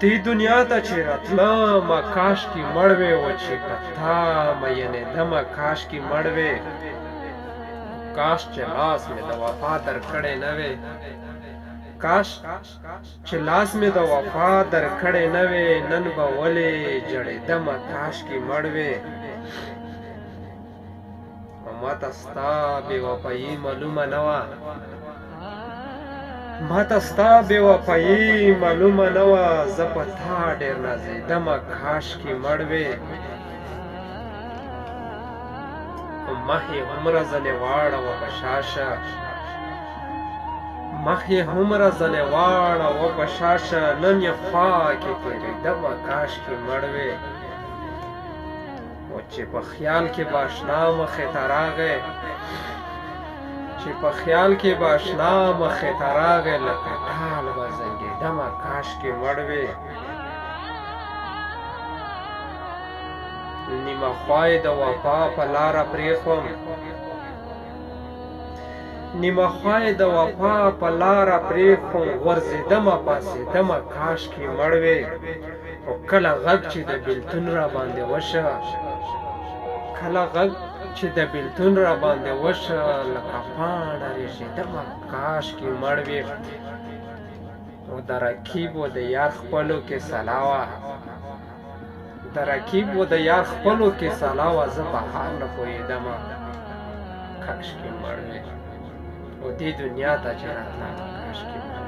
دې دنیا ته چې راتلمه کاشکې مړ وې و چې په تا مینېدمه کاشکې مړ وې کاش چې لاس مې د وفا درکړی نه وې کاش چې لاس مې د وفا درکړی نه وې نن به ولې جړېدمه کاشکې مړ وې ماته ستا بې وفایي معلومه نه وه ماته ستا بې وفایي معلومه نه وه زه په تا ډېر نازېدمه کاشکې مړ وې مخ یې هومره ځلې واړوه په شاشه مخ یې هومره ځلې واړوه په شاشه نن یې خوا کې تېرېدمه کاشکې مړ وې چې په خیال کې به اشنا مخې ته راغی چې په خیال کې به اشنا مخې ته راغی لکه ټال به زنګېدمه کاشکې مړ وې نیمه خوا یې د وفا په لاره پرېښوم نیمه خوا یې د وفا په لاره پرېښوم غورځېدمه پاڅېدمه کاشکې مړ وې خو کله غږ چې د بېلتون راباندې وشه کله غږ چې د بېلتون راباندې وشه لکه پاڼه رېژېدمه کاشکې مړ وې او د رقیب و د یار خپلو کې سلا وه د رقیب و د یار خپلو کې سلا وه زه په حال نه پوهېدمه کاشکې مړ وې او دې دنیا ته چې راتلمه کاشکې مړ